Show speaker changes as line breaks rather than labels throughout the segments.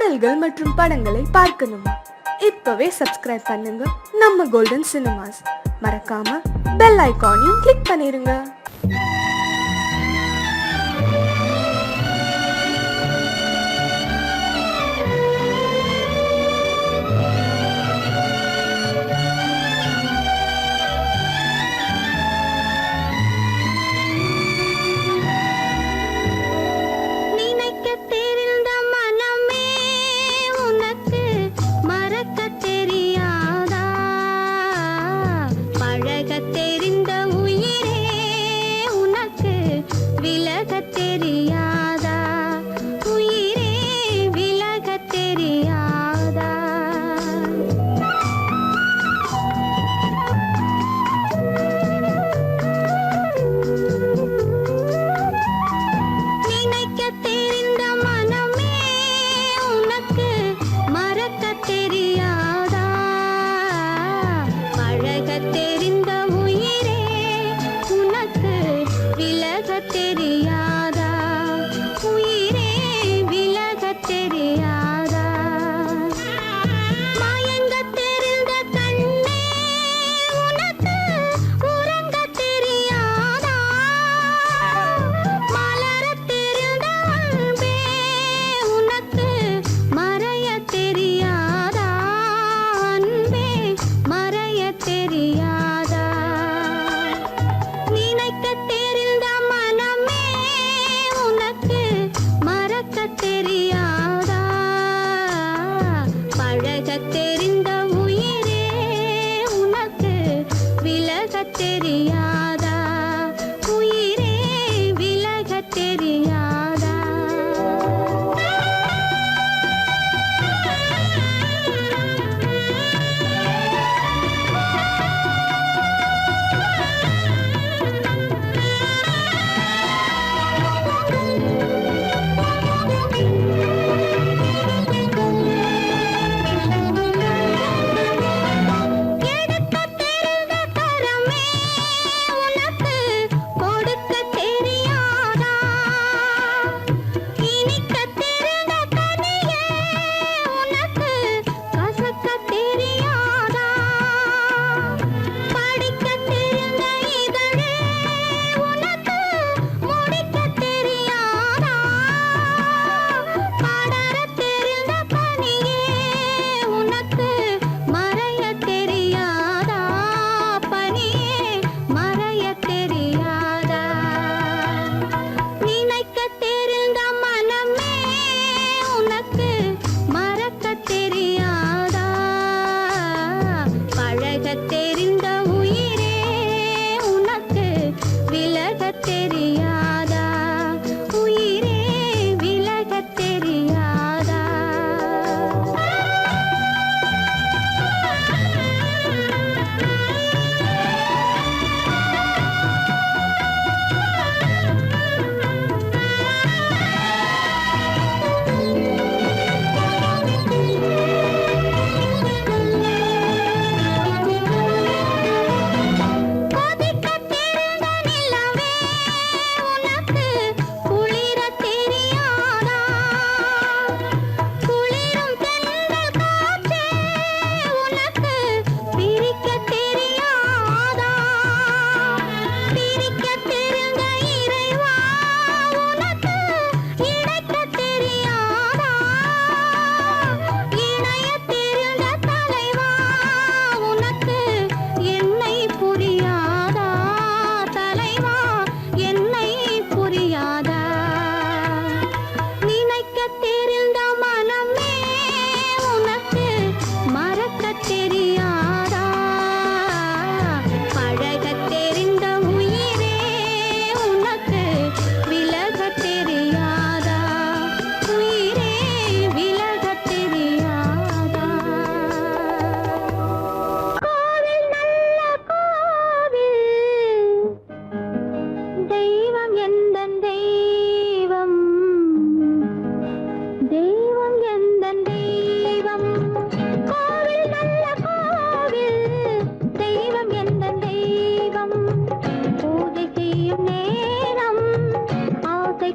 பாடல்கள் மற்றும் படங்களை பார்க்கணுமா? இப்பவே சப்ஸ்கிரைப் பண்ணுங்க நம்ம கோல்டன் சினிமாஸ். மறக்காம பெல் ஐகானையும் கிளிக் பண்ணிருங்க.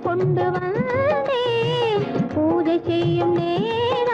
கொண்டு வந்தேன் பூஜை செய்யும் நேரம்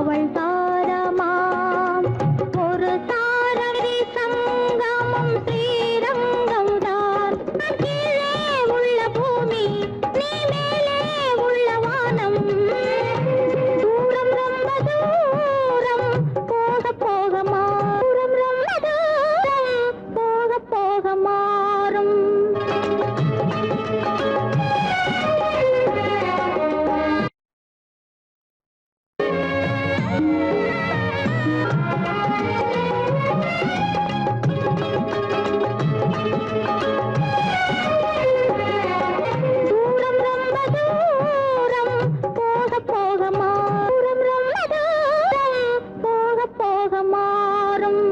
அவள் தாரமாம் ஒரு தாரடி சங்கமம் ஸ்ரீரங்கம் தான் கீழே உள்ள பூமி நீ மேலே உள்ள வானம் தூரம் ரொம்ப தூரம் போக போக மாறும் ரொம்ப தூரம் போக போக மாறும் தூரம் ரொம்ப தூரம் போக போக மாறும் ரொம்ப தூரம் போக போக மாறும்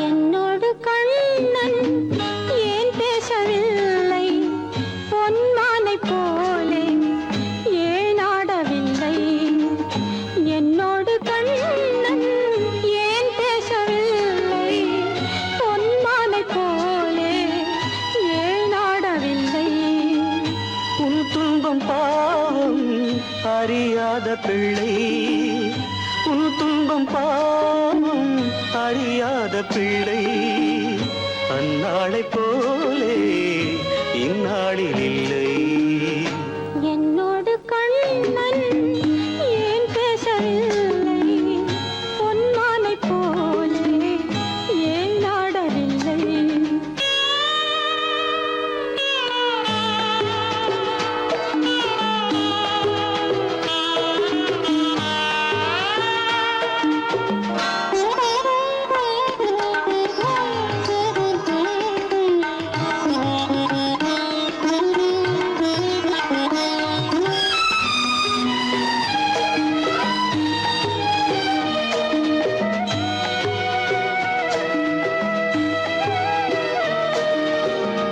என்னோடு கண்ணன் ஏன் பேசவில்லை பொன்மானை போலே ஏன் ஆடவில்லை என்னோடு கண்ணன் ஏன் பேசவில்லை பொன்மானை போலே ஏன் ஆடவில்லை
உன் துன்பம் பாவம் அறியாத பிள்ளை உன் துன்பம் பாவம் அறியாத பிள்ளை அந்நாளைப் போலே இந்நாளில் இல்லை
என்னோடு கண்ணன் ஏன் பேசவில்லை பொன்மானை போலே ஏன் ஆடவில்லை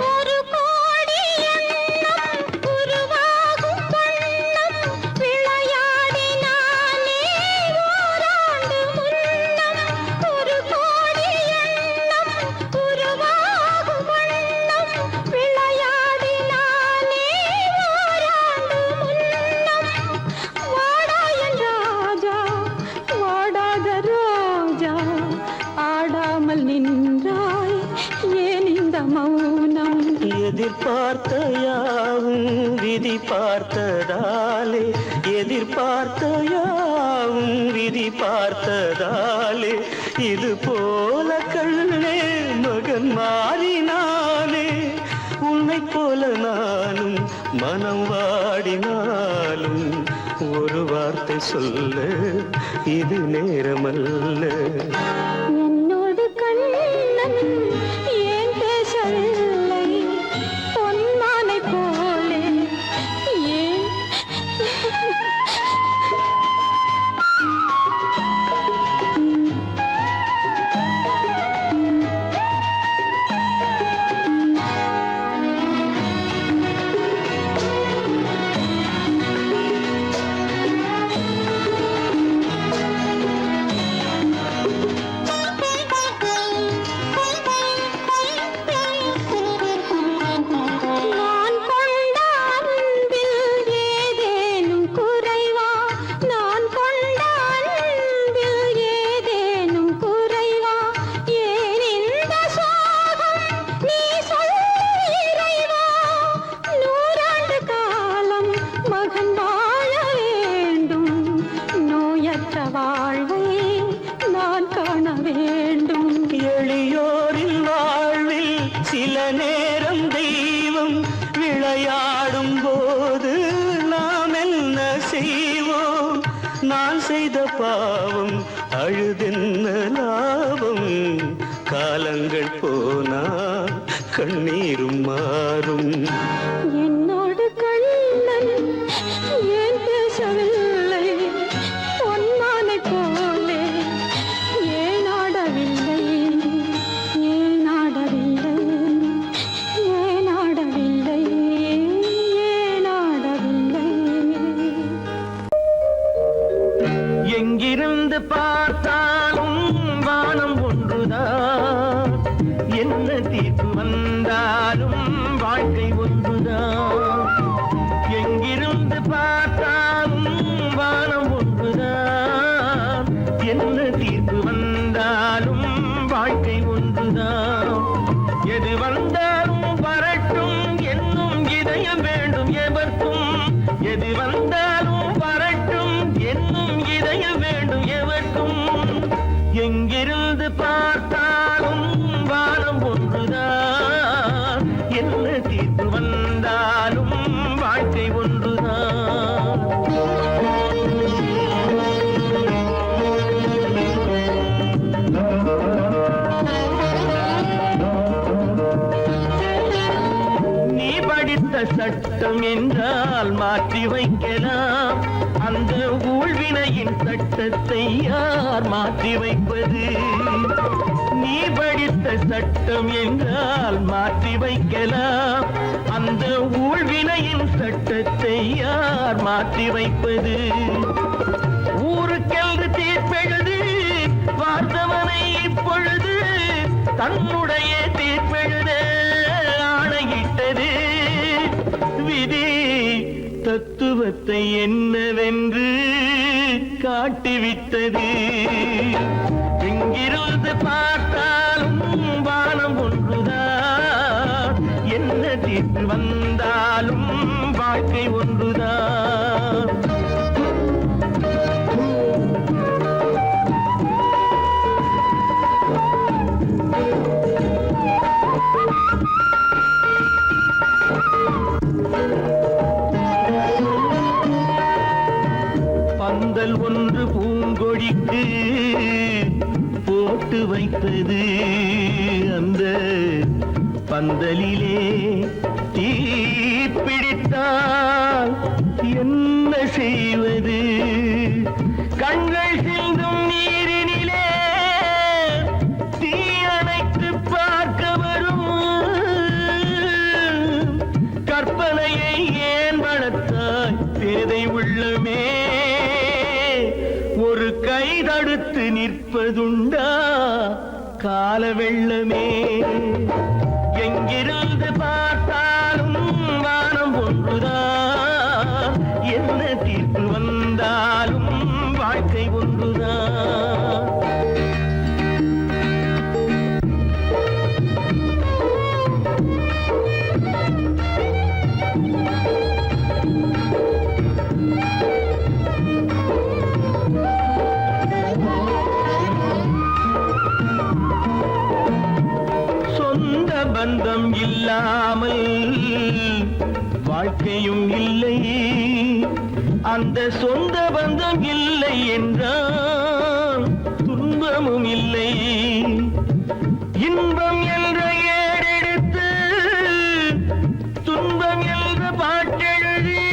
ஒரு கோடி எண்ணம் உருவாகும் வண்ணம் விளையாடினானே ஓராண்டு முன்னம் ஒரு கோடி எண்ணம் உருவாகும் வண்ணம் விளையாடினானே ஓராண்டு முன்னம் வாடாயன் ராஜா வாடாத ரோஜா ஆடாமல் நின்றாய் ஏன் இந்த மௌனம்
எதிர்பார்த்த யாவும் விதி பார்த்ததாலே எதிர்பார்த்த யாவும் விதி பார்த்ததாலே இது போல கண்ணே மகன் மாறினானே உன்னைப் போல நானும் மனம் வாடினாலும் ஒரு வார்த்தை சொல்ல இது நேரமல்ல
என்னோடு கண்ணன் ஏன் பேசவில்லை பொன்மானை போலே ஏன் நான் கொண்ட அன்பில் ஏதேனும் குறைவா நான் கொண்ட அன்பில் ஏதேனும் குறைவா ஏன் இந்த சோகம் நீ சொல் இறைவா நூறாண்டு காலம் மகன் வாழ வேண்டும் நோயற்ற வாழ்வை நான் காண வேண்டும்
எளியோரின் வாழ்வில் சில நேரம் தெய்வம் விளையாடும் போது நாம் என்ன செய்வோம் நான் செய்த பாவம் அழுதென்ன லாபம் காலங்கள் போனா கண்ணீரும் மாறும்.
என்னோடு கண்ணன் ஏன் பேசவில்லை, பொன்மானை போலே ஏன் ஆடவில்லை, ஏன் ஆடவில்லை, ஏன் ஆடவில்லை, ஏன் ஆடவில்லை.
எங்கிருந்து பார்த்தாலும் வானம் ஒன்றுதான், என்ன தீர்ப்பு வந்தாலும் வாழ்க்கை ஒன்றுதான். எங்கிருந்து பார்த்தாலும் வானம் ஒன்றுதான், என்ன தீர்ப்பு வந்தாலும் வாழ்க்கை ஒன்றுதான். எது வந்தாலும் வரட்டும் என்னும் இதயம் வேண்டும் எவர்க்கும், எது வந்தாலும் வரட்டும் என்னும் இதயம் வேண்டும் எவர்க்கும். எங்கிருந்து பார்த்தாலும் வானம் ஒன்றுதான், என்ன தீர்ப்பு வந்தாலும் வாழ்க்கை ஒன்றுதான். நீ படித்த சட்டம் என்றால் மாற்றி வைக்கலாம், அந்த ஊழ்வினையின் சட்டத்தை யார் மாற்றி வைப்பது? நீ படித்த சட்டம் என்றால் மாற்றி வைக்கலாம், அந்த ஊழ்வினையின் சட்டத்தை யார் மாற்றி வைப்பது? ஊருக்கென்று தீர்ப்பெழுது பார்த்தவனை இப்பொழுது தன்னுடைய தீர்ப்பெழுத ஆணையிட்டது விதி. தத்துவத்தை என்னவென்று காட்டிவிட்டது. எங்கிருந்து பார்த்தாலும் வானம் ஒன்றுதான், என்ன தீர்ப்பு வந்தாலும் வாழ்க்கை ஒன்றுதான். பந்தல் ஒன்று பூங்கொடிக்கு போட்டு வைத்தது, அந்த பந்தலிலே தீ பிடித்தால் என்ன செய்வது? கண்கள் சிந்தும் நீரினிலே தீ அணைத்து பார்க்க வரும் கற்பனையை ஏன் வளர்த்தாய் பேதை உள்ளமே? ஒரு கை தடுத்து நிற்பதுண்டா கால வெள்ளமே? எங்கிருந்து பார்த்தாலும் வானம் ஒன்றுதான், என்ன தீர்ப்பு வந்தாலும் வாழ்க்கை ஒன்றுதான். சொந்த பந்தம் இல்லாமல் வாழ்க்கையும் இல்லை, அந்த சொந்த பந்தம் இல்லை என்றால் துன்பமும் இல்லை. இன்பம் என்ற ஏடெடுத்து துன்பம் என்ற பாட்டெழுதி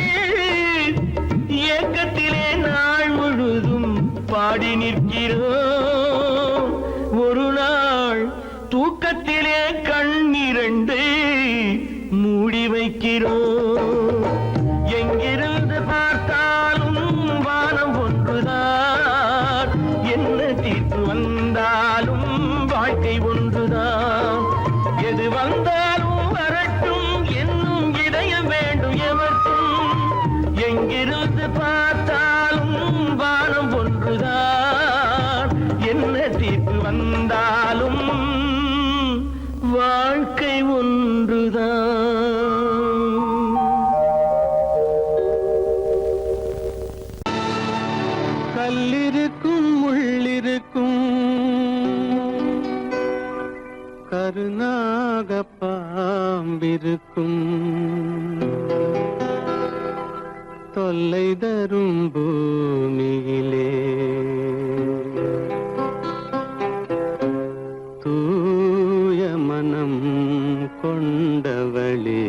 ஏக்கத்திலே நாள் முழுதும் பாடி நிற்கிறோம். ஒரு நாள் தூக்கத்திலே கண்ணிரண்டு மூடி வைக்கிறோம். எங்கிருந்து பார்த்தாலும் வானம் ஒன்றுதான், என்ன தீர்ப்பு வந்தாலும் வாழ்க்கை ஒன்றுதான். எது வந்தாலும் வரட்டும் என்னும் இதயம் வேண்டும் எவர்க்கும். எங்கிருந்து பார்த்தாலும் வானம் ஒன்றுதான், என்ன தீர்ப்பு வந்தாலும் வாழ்க்கை ஒன்றுதான். கல்லிருக்கும் முள்ளிருக்கும் கருநாக பாம்பிருக்கும் தொல்லை தரும் பூமியிலே தூய மனம் கொண்ட அவளே.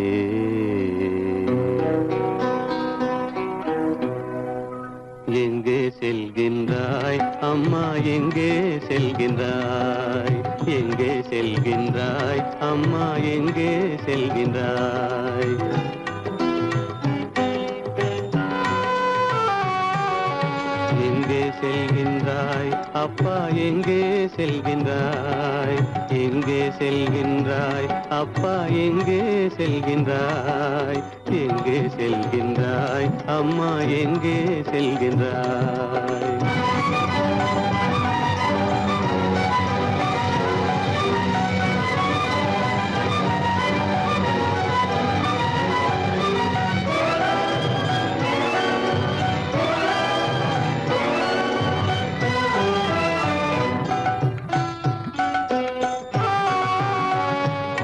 எங்கே செல்கின்றாய் அம்மா, எங்கே செல்கின்றாய்? எங்கே செல்கின்றாய் அம்மா, எங்கே செல்கின்றாய்? எங்கே செல்கின்றாய் அப்பா, எங்கே செல்கின்றாய்? எங்கே செல்கின்றாய் அப்பா, எங்கே செல்கின்றாய்? எங்கே செல்கின்றாய் அம்மா, எங்கே செல்கின்றாய்?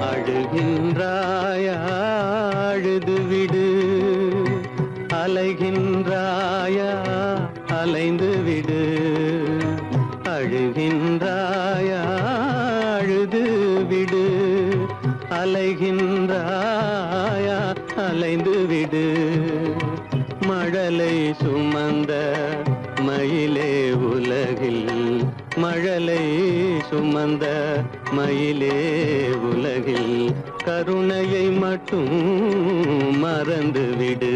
அழுகின்றாயா, அழுது விடு. அலைகின்றாயா, அலைந்து விடு. அழுகின்றாயா, அழுது விடு. அலைகின்றாயா, அலைந்து விடு. மழலை சுமந்த மயிலே உலகில், மழலை சுமந்த மயிலே உலகில் கருணையை மட்டும் மறந்துவிடு.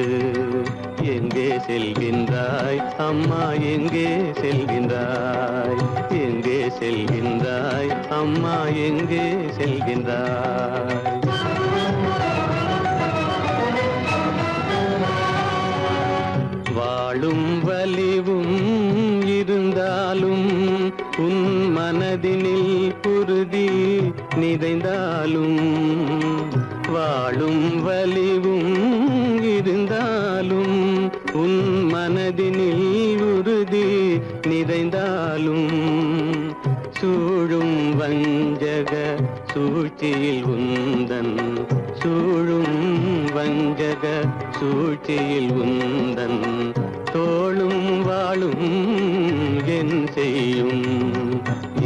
எங்கே செல்கின்றாய் அம்மா, எங்கே செல்கின்றாய்? எங்கே செல்கின்றாய் அம்மா, எங்கே செல்கின்றாய்? வாழும் வலிவும் இருந்தாலும், உன் மனதினில் உறுதி நிறைந்தாலும், வாழும் வலிவும் இருந்தாலும், உன் மனதினில் உறுதி நிறைந்தாலும், சூழும் வஞ்சக சூழ்ச்சியில் உந்தன், சூழும் வஞ்சக சூழ்ச்சியில் உந்தன் தோளும் வாழும் என் செய்யும்?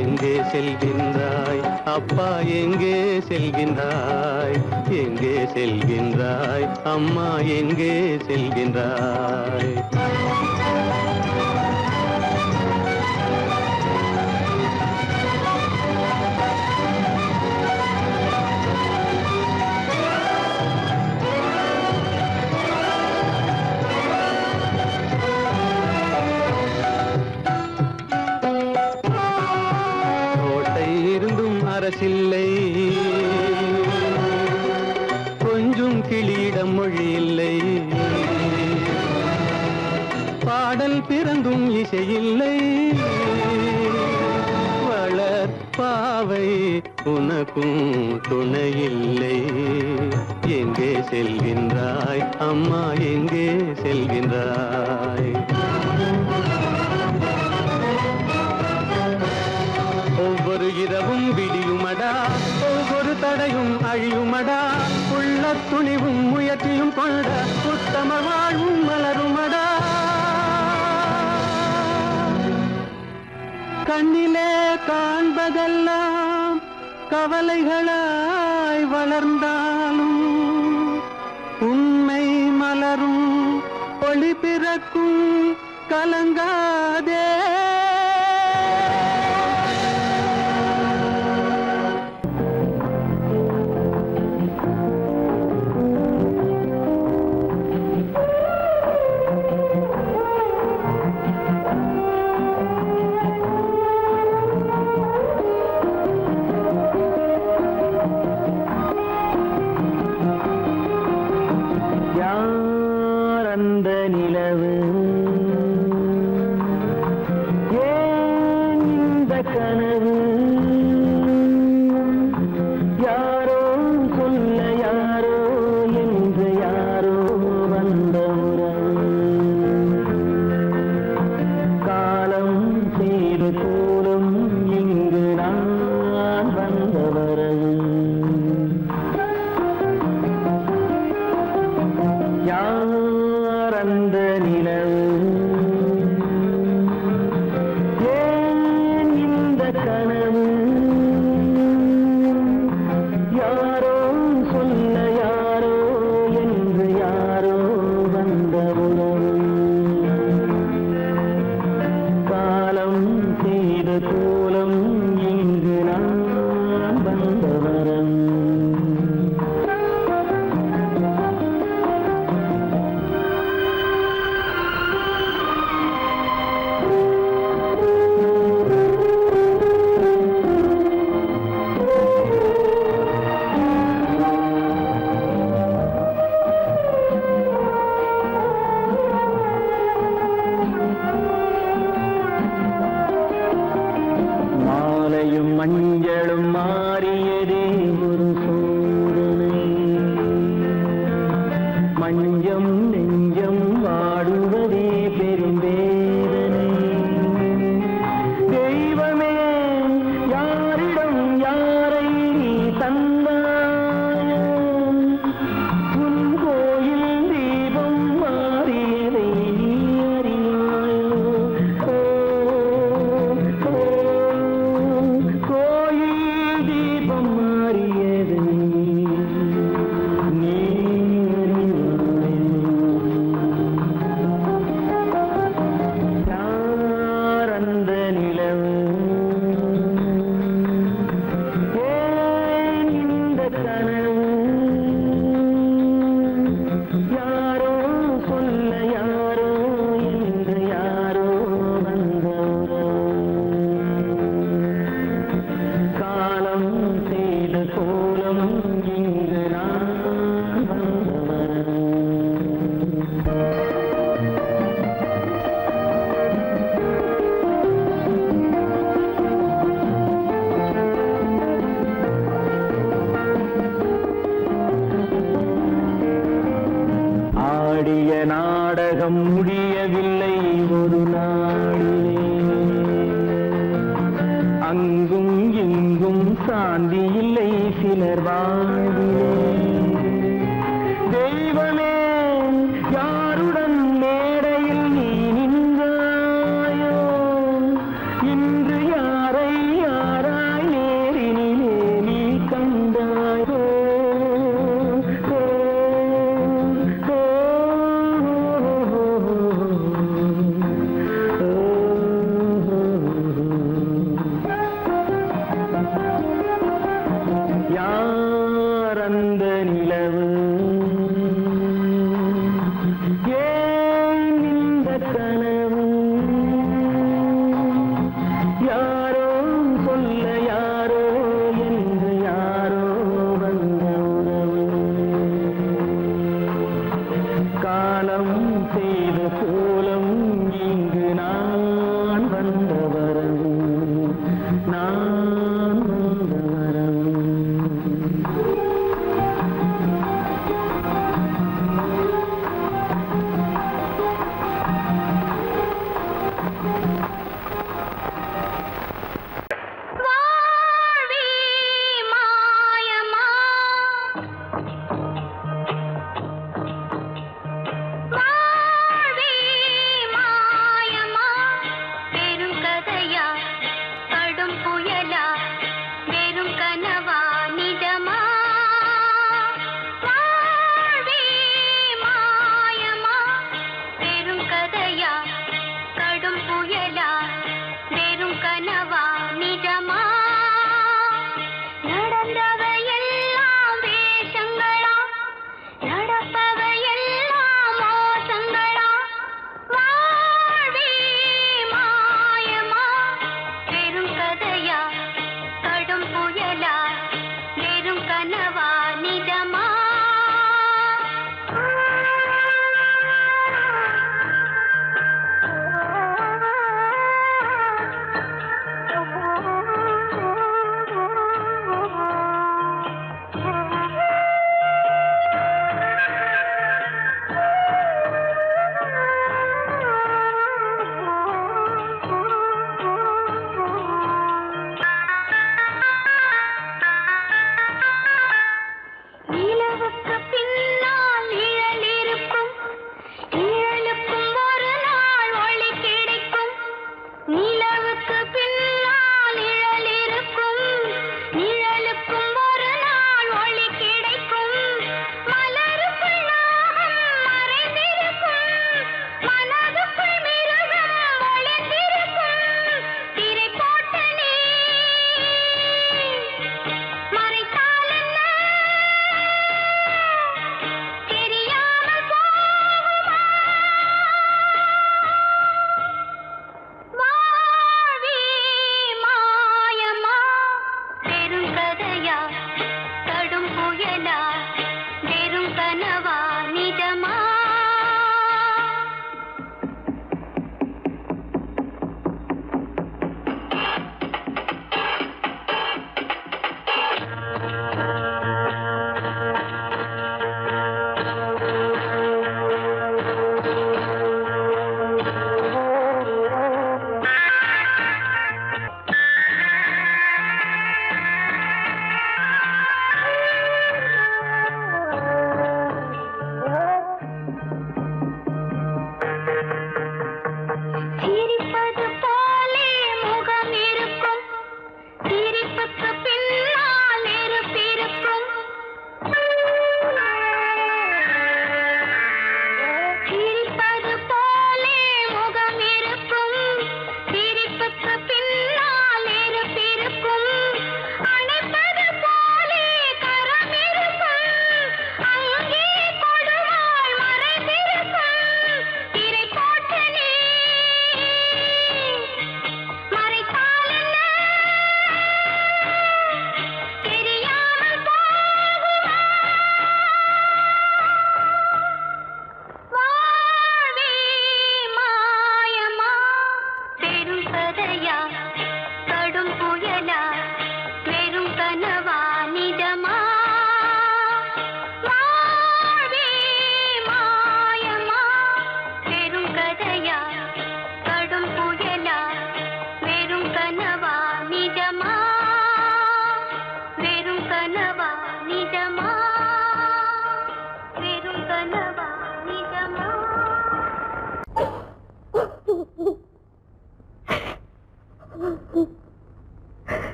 எங்கே செல்கின்றாய் அப்பா, எங்கே செல்கின்றாய்? எங்கே செல்கின்றாய் அம்மா, எங்கே செல்கின்றாய்? அரசில்லை, கொஞ்சம் கிளியிடம் மொழி இல்லை. பாடல் பிறந்தும் இசையில்லை. வளர் பாவை உனக்கும் துணையில்லை. எங்கே செல்கின்றாய் அம்மா, எங்கே செல்கின்றாய்? ஒவ்வொரு இரவும் விடியுமடா, ஒவ்வொரு தடையும் அழியுமடா. உள்ள துணிவும் முயற்சியும் கொண்ட உத்தம வாழ்வும் மலருமடா. கண்ணிலே காண்பதெல்லாம் கவலைகளாய் வளர்ந்தாலும், உண்மை மலரும் ஒளி பிறக்கும் கலங்காதே. ஏன் இந்த கனவு யாரோ சொல்ல யாரோ என்று யாரோ வந்த உறவு காலம் செய்த கோலம் இங்கு நான் வந்த வரவு நான் வந்த வரவு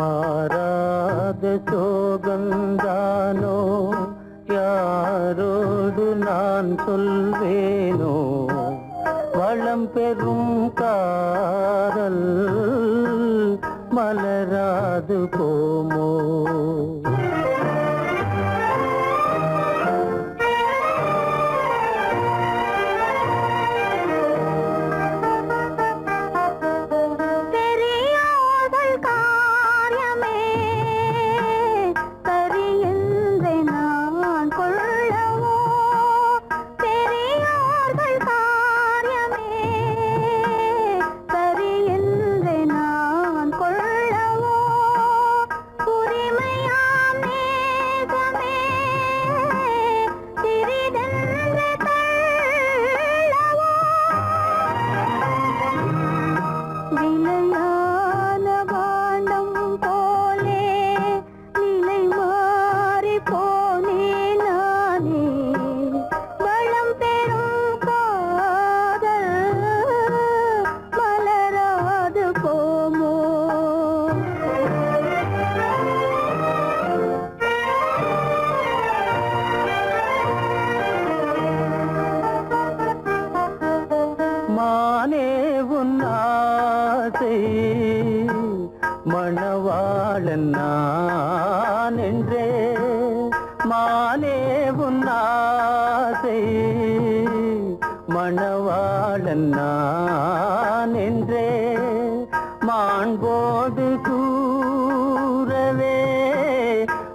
மாறாத சோகந்தானோ யாரோடு நான் சொல்வேனோ வளம் பெறும் காதல் மலராது போமோ மானே உன் ஆசை மணவாளன் நான் என்றே மானே உன் ஆசை மணவாளன் நான் என்றே மாண்போடு கூறவே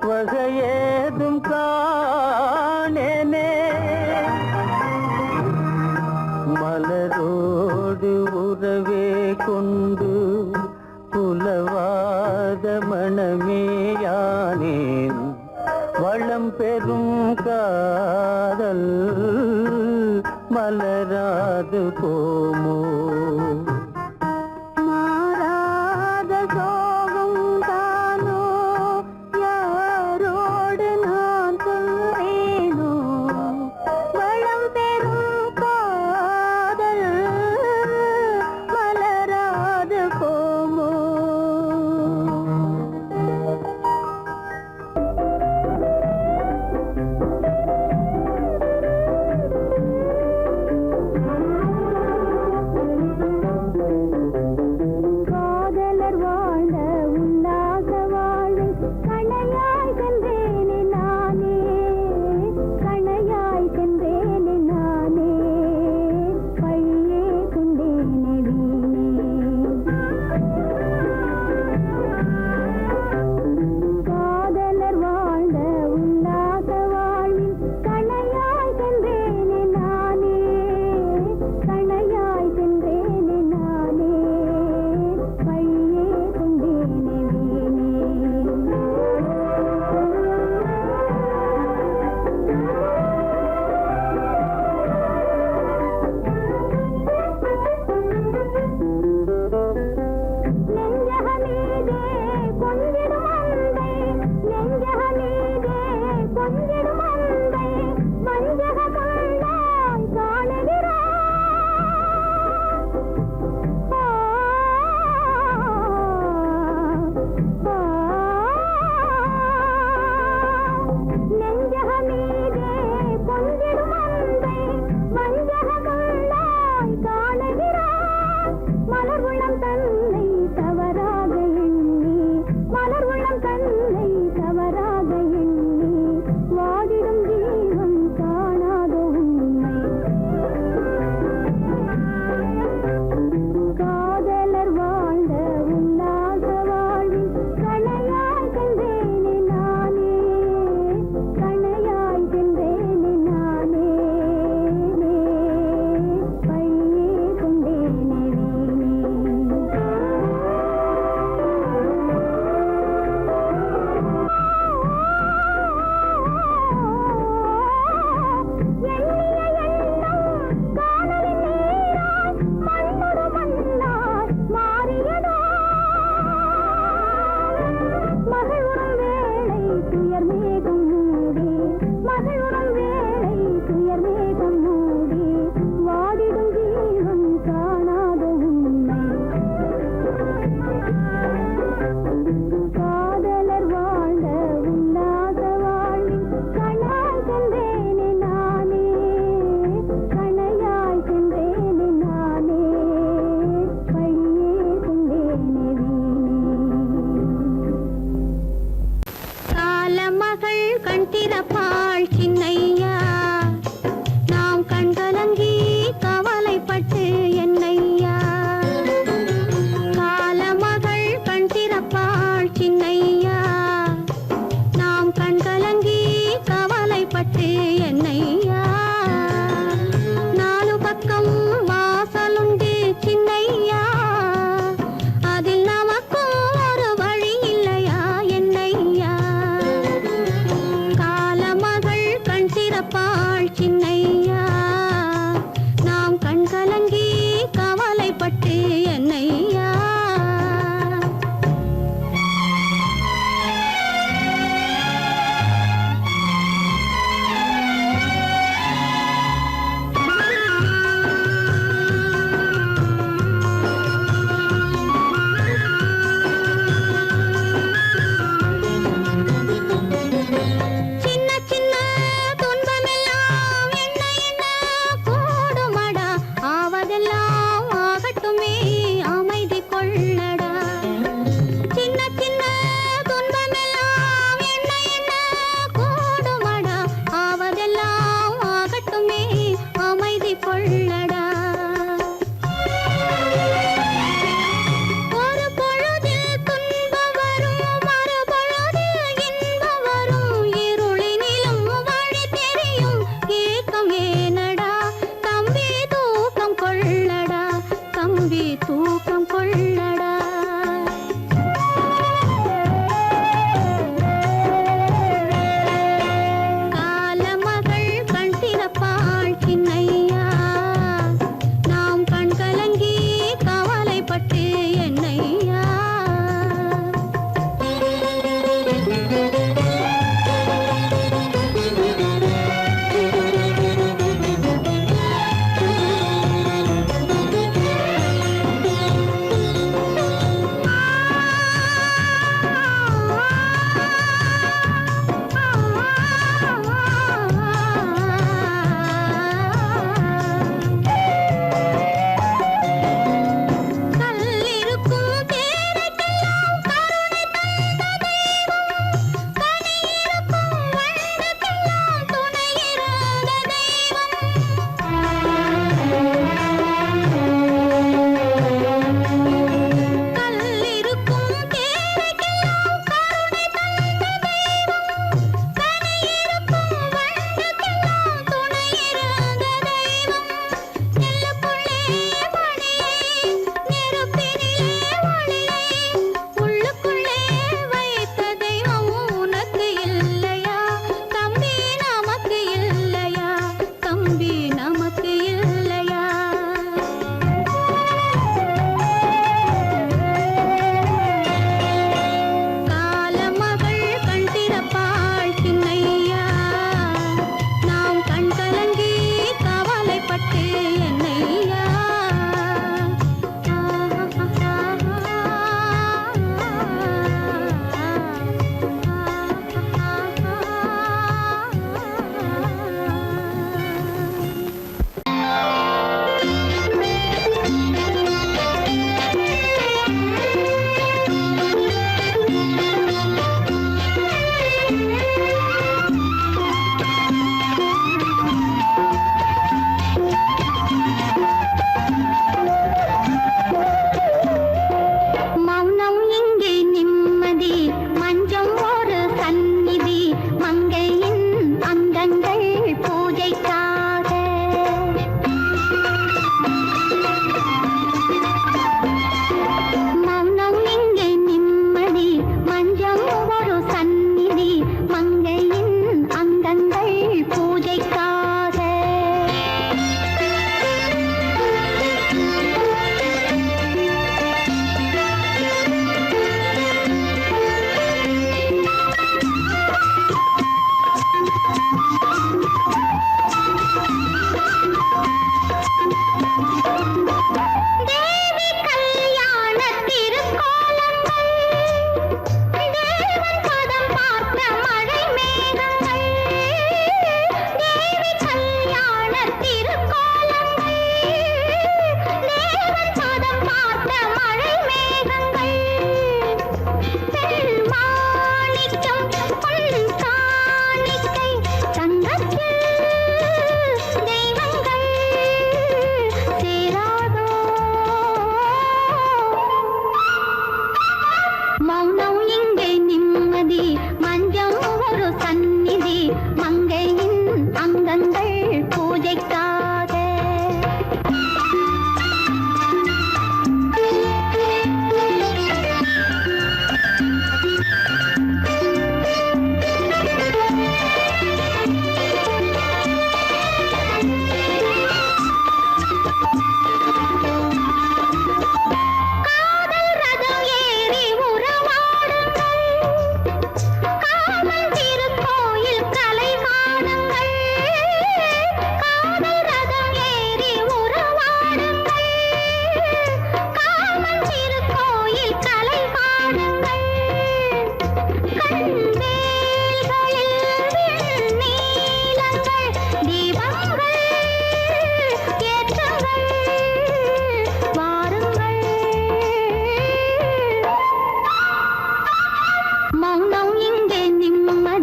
வகையேதும் காணேனே மலரோடு உறவே கொண்டு புலவாத மணமேயானேன் வளம் பெறும் காதல் மலராது போமோ
மாறாத சோகம் தானோ யாரோடு நான் சொல்வேனோ வளம் பெறும் காதல் மலராது போமோ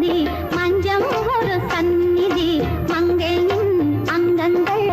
நிம்மதி மஞ்சம் ஒரு சந்நிதி மங்கையின் அங்கங்கள்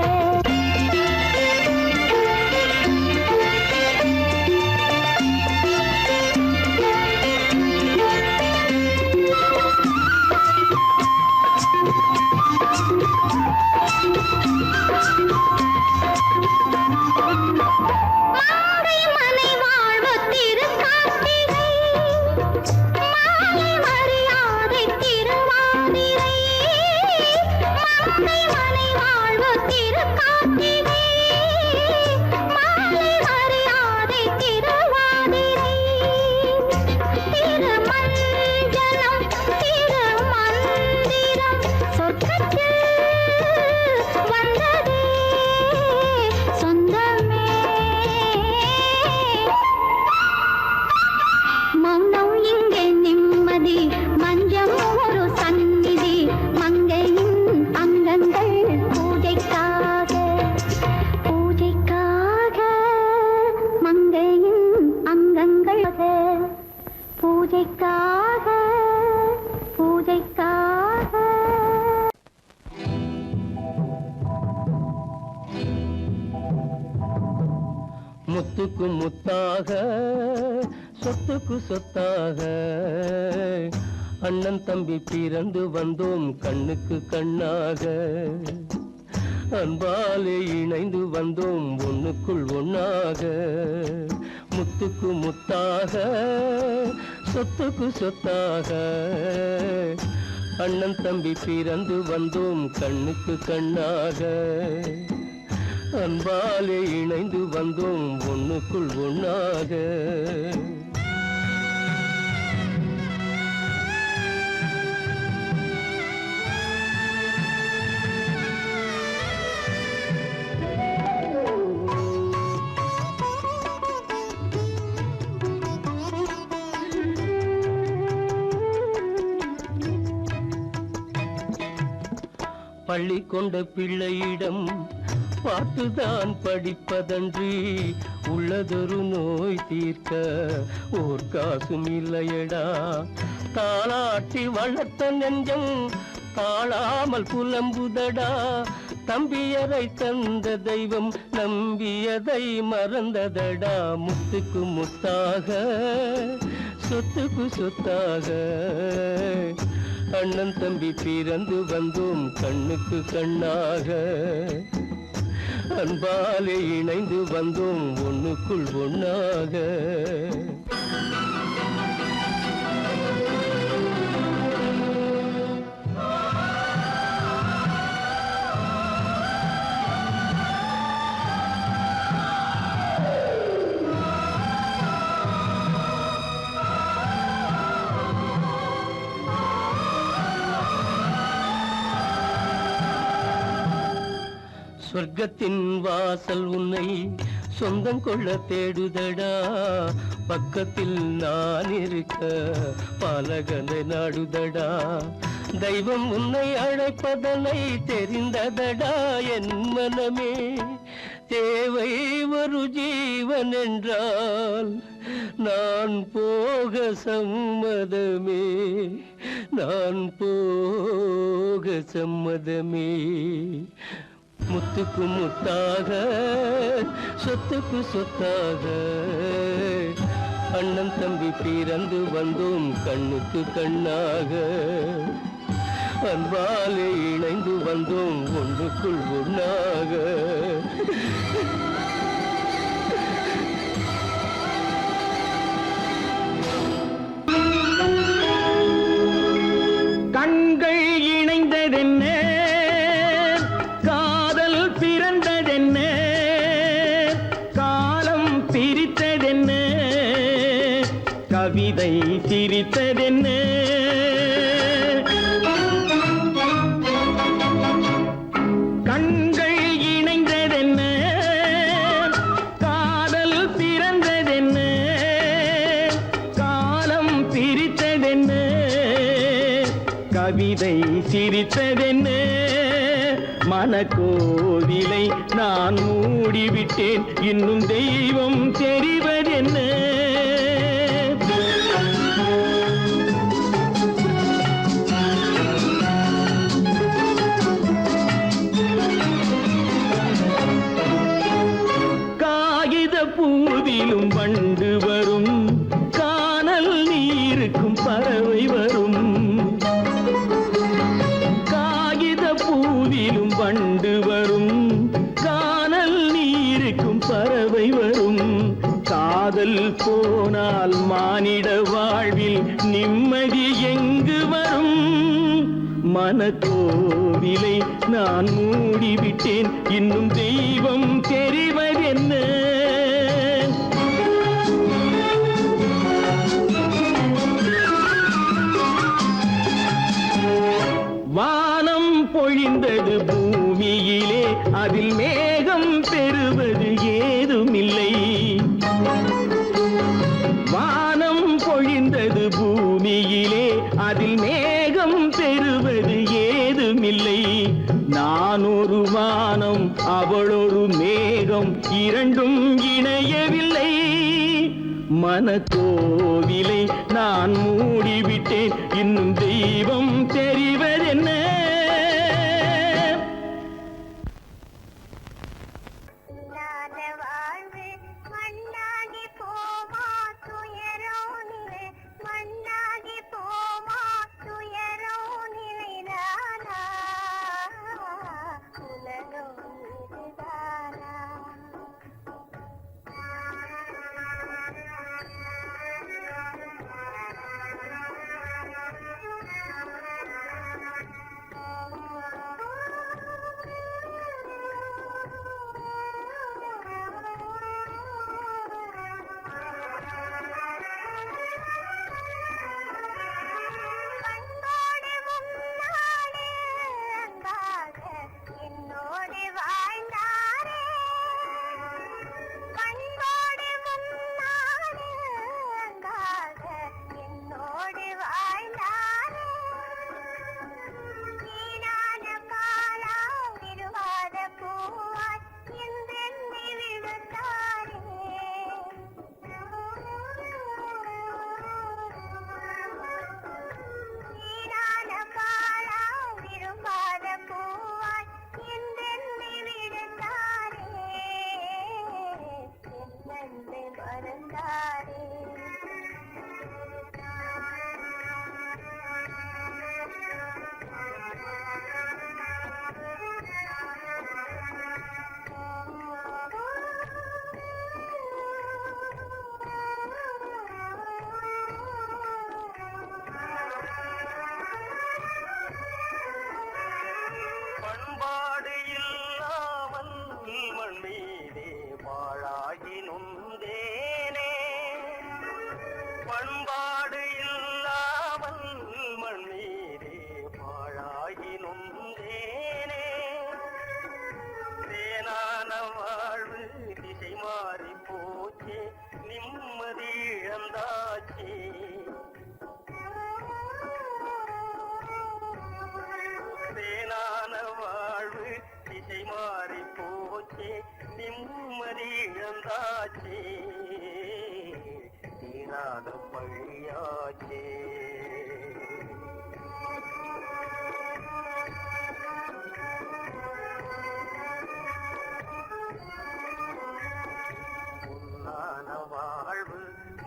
முத்துக்கு முத்தாக சொத்துக்கு சொத்தாக அண்ணன் தம்பி பிறந்து வந்தோம் கண்ணுக்கு கண்ணாக அன்பாலே இணைந்து வந்தோம் ஒண்ணுக்குள் ஒண்ணாக முத்துக்கு முத்தாக சொத்துக்கு சொத்தாக அண்ணன் தம்பி பிறந்து வந்தோம் கண்ணுக்கு கண்ணாக அன்பாலே இணைந்து வந்தோம் ஒண்ணுக்குள் ஒண்ணாக பள்ளி கொண்ட பிள்ளையிடம் பார்த்துதான் படிப்பதன்றி உள்ளதொரு நோய் தீர்க்க ஓர் காசும் இல்லையடா தாளாட்டி வளர்த்த நெஞ்சம் தாழாமல் புலம்புதடா தம்பியரை தந்த தெய்வம் நம்பியதை மறந்ததடா முத்துக்கு முத்தாக சொத்துக்கு சொத்தாக அண்ணன் தம்பி பிறந்து வந்தோம் கண்ணுக்கு கண்ணாக அன்பாலே இணைந்து வந்தோம் ஒண்ணுக்குள் ஒண்ணாக சொர்க்கத்தின் வாசல் உன்னை சொந்தம் கொள்ள தேடுதடா பக்கத்தில் நான் இருக்க பாலகனை நாடுதடா தெய்வம் உன்னை அழைப்பதனை தெரிந்ததடா என் மனமே தேவை ஒரு ஜீவன் என்றால் நான் போக சம்மதமே நான் போக சம்மதமே முத்துக்கு முத்தாக சொத்துக்கு சொத்தாக அண்ணன் தம்பி பிறந்து வந்தோம் கண்ணுக்கு கண்ணாக அன்பாலே இணைந்து வந்தோம் ஒன்றுக்குள் ஒண்ணாக கண்கள் இணைந்ததென்ன காதல் பிறந்ததென்ன காலம் பிரித்ததென்ன கவிதை சிரித்ததென்ன கண்கள் இணைந்ததென்ன காதல் பிறந்ததென்ன காலம் பிரித்ததென்ன கவிதை சிரித்ததென்ன மனக்கோவிலை நான் மூடிவிட்டேன் இன்னும் தெய்வம் தெரிவதென்ன பறவை வரும். காகித பூவிலும் வண்டு வரும், கானல் நீருக்கும் பறவை வரும். காதல் போனால் மானிட வாழ்வில் நிம்மதி எங்கு வரும்? மனக்கோவிலை நான் மூடிவிட்டேன், இன்னும் தெய்வம் தெரிவதென்ன? வானம் பொழிந்தது பூமியிலே, அதில் மேகம் பெறுவது ஏதுமில்லை. வானம் பொழிந்தது பூமியிலே, அதில் மேகம் பெறுவது ஏதுமில்லை. நான் ஒரு வானம், அவளொரு மேகம், இரண்டும் இணையவில்லை. மனக்கோவிலை நான் மூடிவிட்டேன், இன்னும் தெய்வம் தெரிவதென்ன?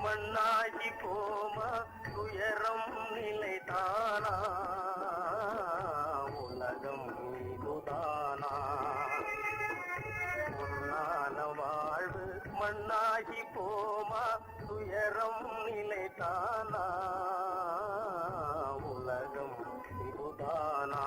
மண்ணாகி போமா துயரம் நிலைதானா உலகம் இதுதானா உன்னான வாழ்வு மண்ணாகி போமா துயரம் நிலைதானா உலகம் இதுதானா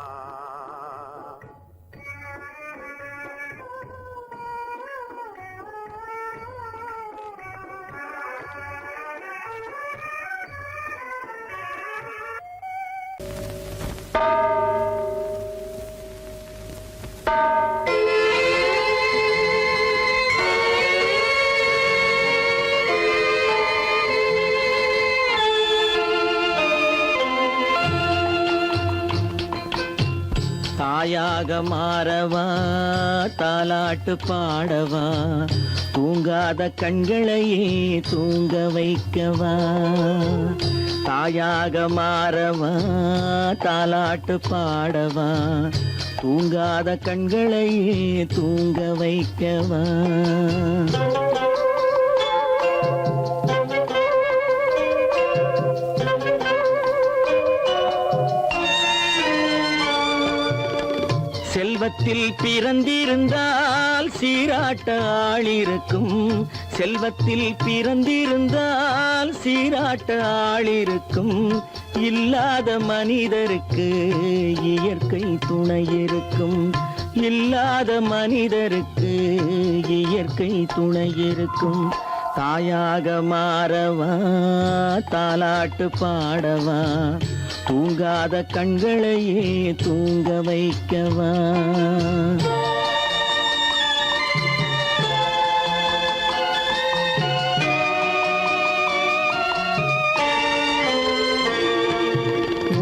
தாயாக மாறவா தாலாட்டு பாடவா தூங்காத கண்களையே தூங்க வைக்கவா தாயாக மாறவா தாலாட்டு பாடவா தூங்காத கண்களையே தூங்க வைக்கவா செல்வத்தில் பிறந்திருந்தால் சீராட்ட ஆள் இருக்கும். செல்வத்தில் பிறந்திருந்தால் சீராட்ட ஆள் இருக்கும். இல்லாத மனிதருக்கு இயற்கை துணை இருக்கும். இல்லாத மனிதருக்கு இயற்கை துணை இருக்கும். தாயாக மாறவா, தாலாட்டு பாடவா, தூங்காத கண்களையே தூங்க வைக்கவா.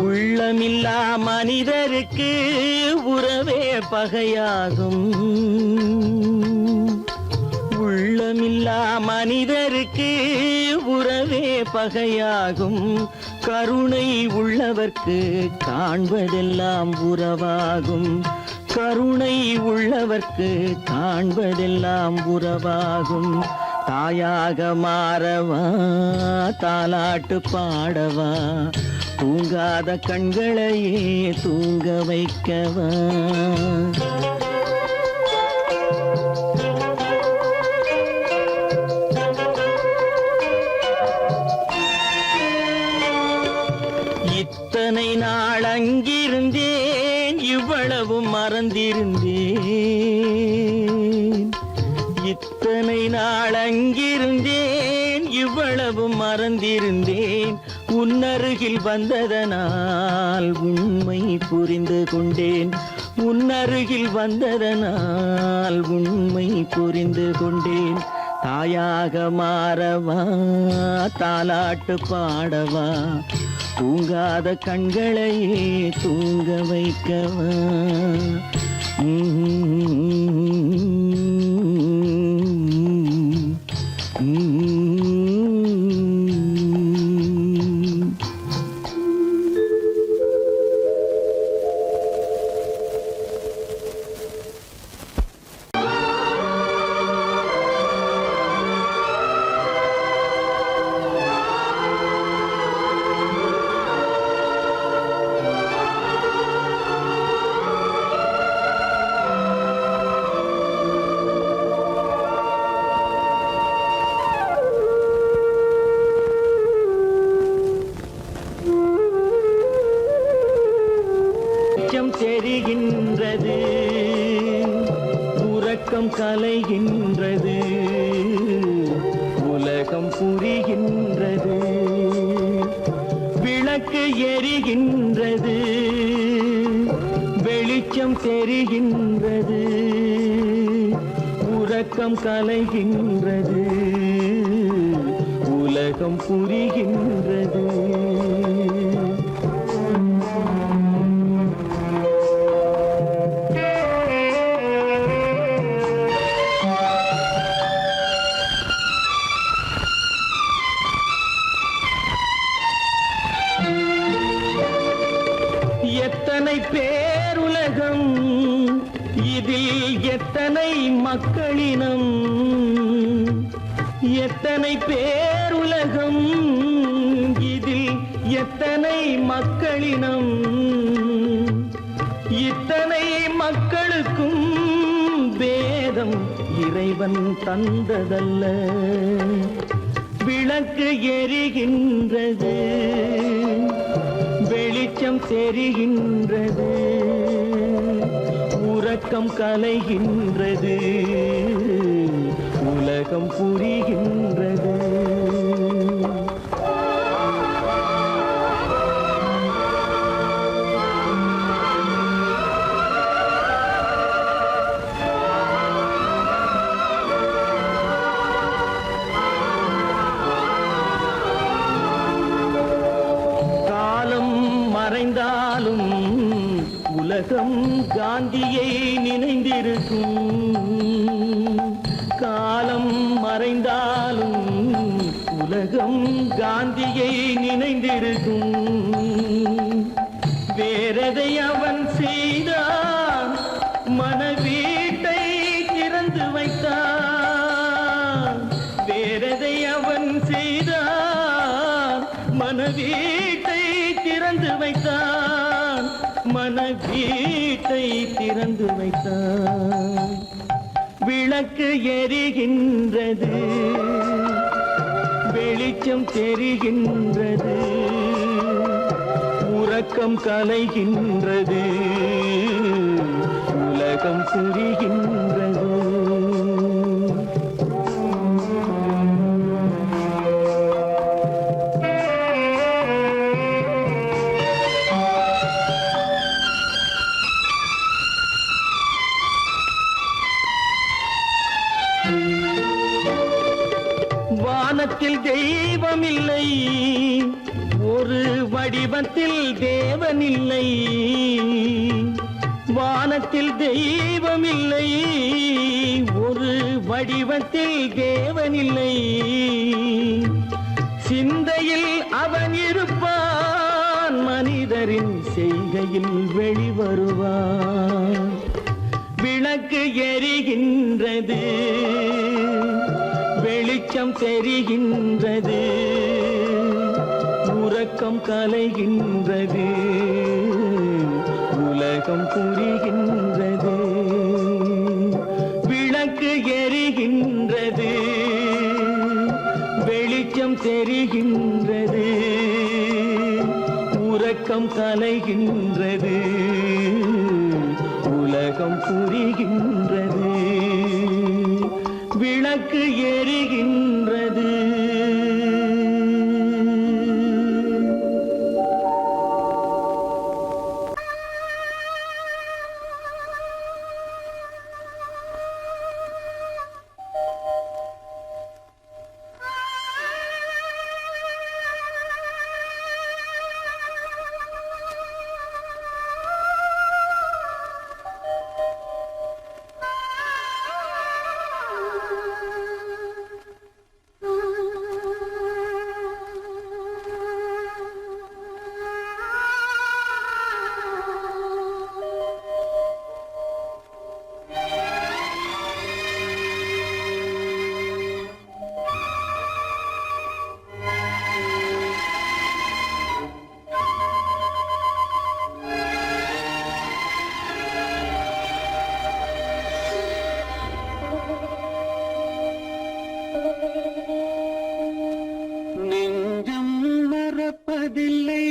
உள்ளமில்லா மனிதருக்கு உறவே பகையாகும். உள்ளமில்லா மனிதருக்கு உறவே பகையாகும். கருணை உள்ளவர்க்கு காண்பதெல்லாம் உறவாகும். கருணை உள்ளவர்க்கு காண்பதெல்லாம் உறவாகும். தாயாக மாறவா, தாலாட்டு பாடவா, தூங்காத கண்களையே தூங்க வைக்கவா. இத்தனை நாள் அங்கிருந்தேன், இவ்வளவு மறந்திருந்தேன். இத்தனை நாள் அங்கிருந்தேன், இவ்வளவு மறந்திருந்தேன். உன்னருகில் வந்ததனால் உண்மை புரிந்து கொண்டேன். உன்னருகில் வந்ததனால் உண்மை புரிந்து கொண்டேன். தாயாக மாறவா, தாலாட்டு பாடவா, தூங்காத கண்களையே தூங்க வைக்கவா. தெரிகின்றது, உறக்கம் கலைகின்றது, உலகம் புரிகின்றது. விளக்கு எரிகின்றது, வெளிச்சம் தெரிகின்றது, உறக்கம் கலைகின்றது, உலகம் புரிகின்றது. எத்தனை பேருலகம், இதில் எத்தனை மக்களினம். எத்தனை பேருலகம், இதில் எத்தனை மக்களினம். இத்தனை மக்களுக்கும் வேதம் இறைவன் தந்ததல்ல. விளக்கு எரிகின்றது, வெளிச்சம் தெரிகின்றது, உறக்கம் கலைகின்றது, உலகம் புரிகின்றது. மறைந்தாலும் உலகம் காந்தியை நினைந்திருக்கும். காலம் மறைந்தாலும் உலகம் காந்தியை நினைந்திருக்கும். வேறெதை அவன் செய்தான், மனவீட்டை திறந்து வைத்தான். வேறெதை அவன் செய்தான், மனவீட்டை திறந்து வைத்தான். மன வீட்டை திறந்து வைத்தாய். விளக்கு எரிகின்றது, வெளிச்சம் தெரிகின்றது, உறக்கம் கலைகின்றது, உலகம் புரிகின்றது. வானத்தில் தெய்வமில்லை, ஒரு வடிவத்தில் தேவனில்லை. வானத்தில் தெய்வமில்லை, ஒரு வடிவத்தில் தேவனில்லை. சிந்தையில் அவன் இருப்பான், மனிதரின் செய்கையில் வெளிவருவான். விளக்கு எரிகின்றது, வெளிச்சம் தெரிகின்றது, உறக்கம் கலைகின்றது, உலகம் புரிகின்றது. விளக்கு எரிகின்றது, வெளிச்சம் தெரிகின்றது, உறக்கம் கலைகின்றது, உலகம் புரிகின்றது. விளக்கு எரிகின்றது. நெஞ்சம் மறப்பதில்லை,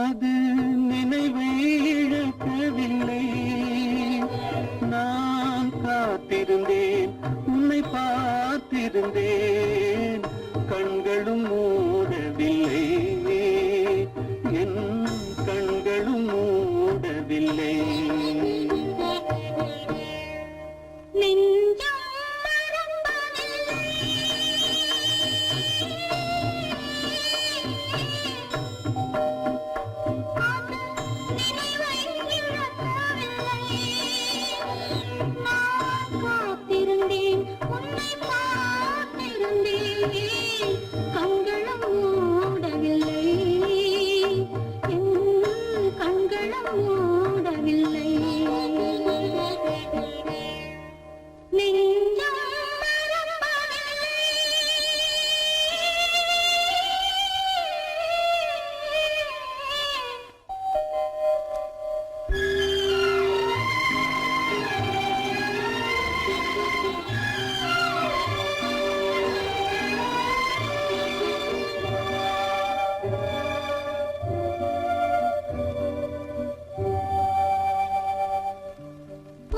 அது நினைவை இழக்கவில்லை. நான் காத்திருந்தேன், உன்னை பார்த்திருந்தேன், கண்களும் மூடவில்லை, என் கண்களும் மூடவில்லை.
நெஞ்சம் மறப்பதில்லை, அது நினைவை இழக்கவில்லை. நான் காத்திருந்தேன், உன்னை பார்த்திருந்தேன், கண்களும் மூடவில்லை, என் கண்களும் மூடவில்லை. நெஞ்சம் மறப்பதில்லை.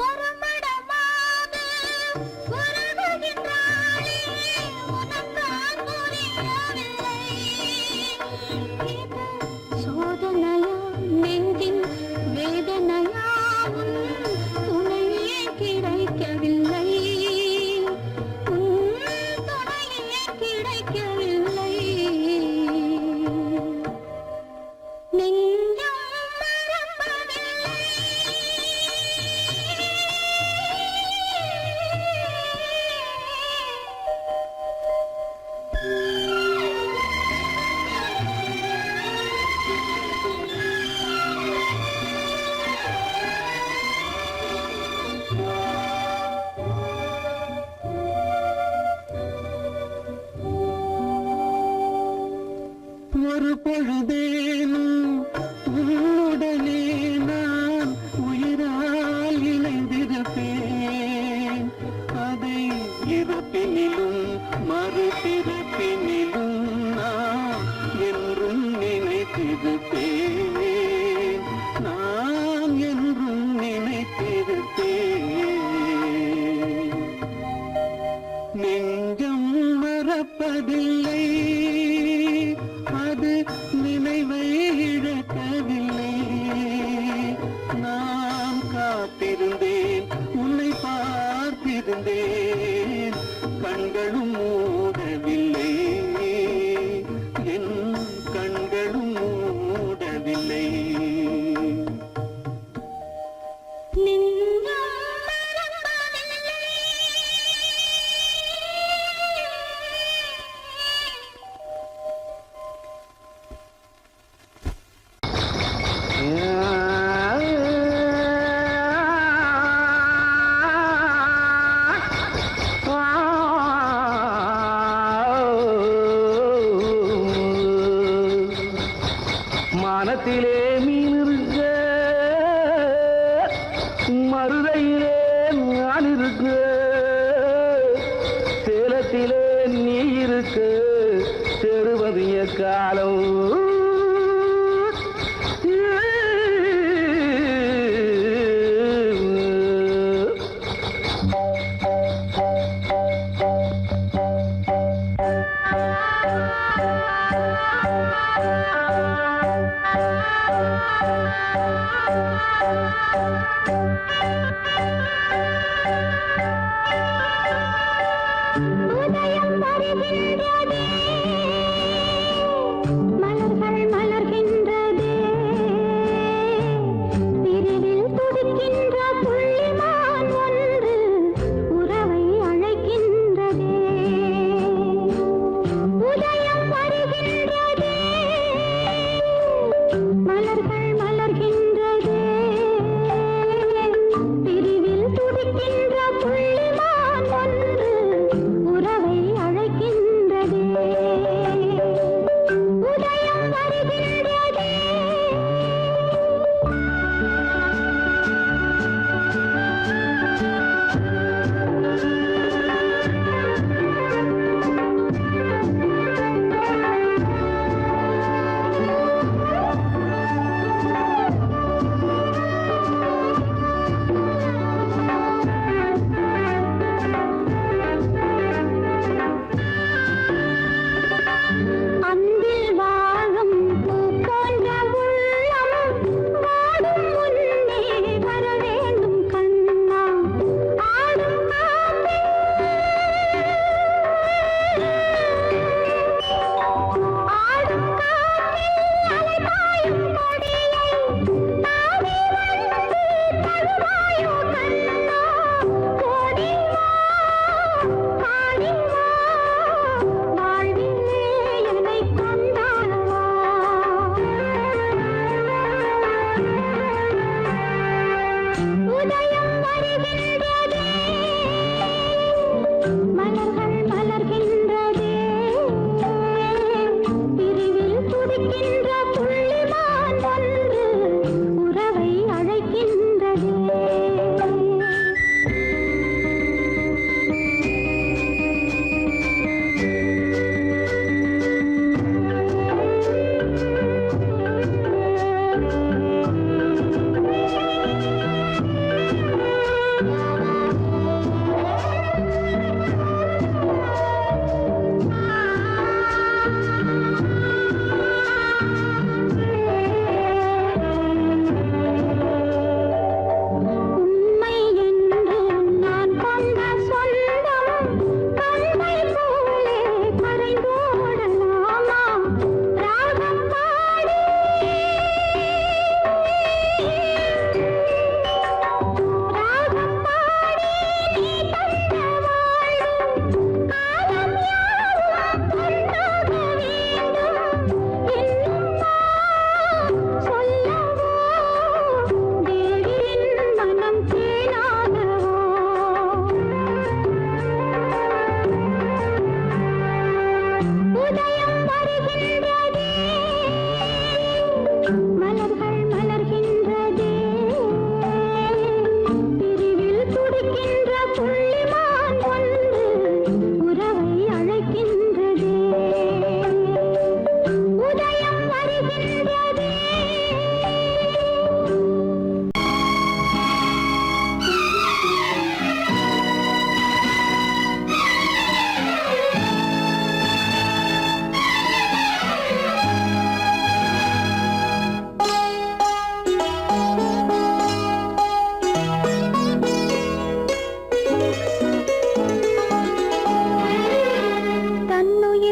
ஒரு மடமாக உறவுகின்றாளே, உனக்கான் புரியவில்லை. இது சோதனையா, நெஞ்சின் வேதனையா, உன் துணையே கிடைக்கவில்லை, உன் துணையே கிடைக்கவில்லை. நெஞ்சம் மறப்பதில்லை.
ஒரு பொழுதேனும் உன்னுடனே நான் உயிரால் இணைந்திருப்பேன். அதை இறப்பினிலும் மறுபிறப்பினிலும் நான் என்றும் நினைத்திருப்பேன். நான் என்றும் நினைத்திருப்பேன். நெஞ்சம் மறப்பதில்லை, அது நினைவை இழக்கவில்லை. நான் காத்திருந்தேன், உன்னை பார்த்திருந்தேன், கண்களும் மூடவில்லை, என் கண்களும் மூடவில்லை.
மானத்திலே மீன் இருக்க, மருதையிலே நான் இருக்க, சேலத்திலே நீ இருக்க, செருவதிய காலம்.
உதயம் வருகின்றதே, மலர்கள் மலர்கின்றதே, பிரிவில் துடிக்கின்ற புள்ளிமான் ஒன்று உறவை அழைக்கின்றதே. உதயம் வருகின்றதே, மலர்கள் மலர்கின்றதே, பிரிவில் துடிக்கின்ற புள்ளிமான் ஒன்று உறவை அழைக்கின்றதே.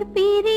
உயிர் பிரி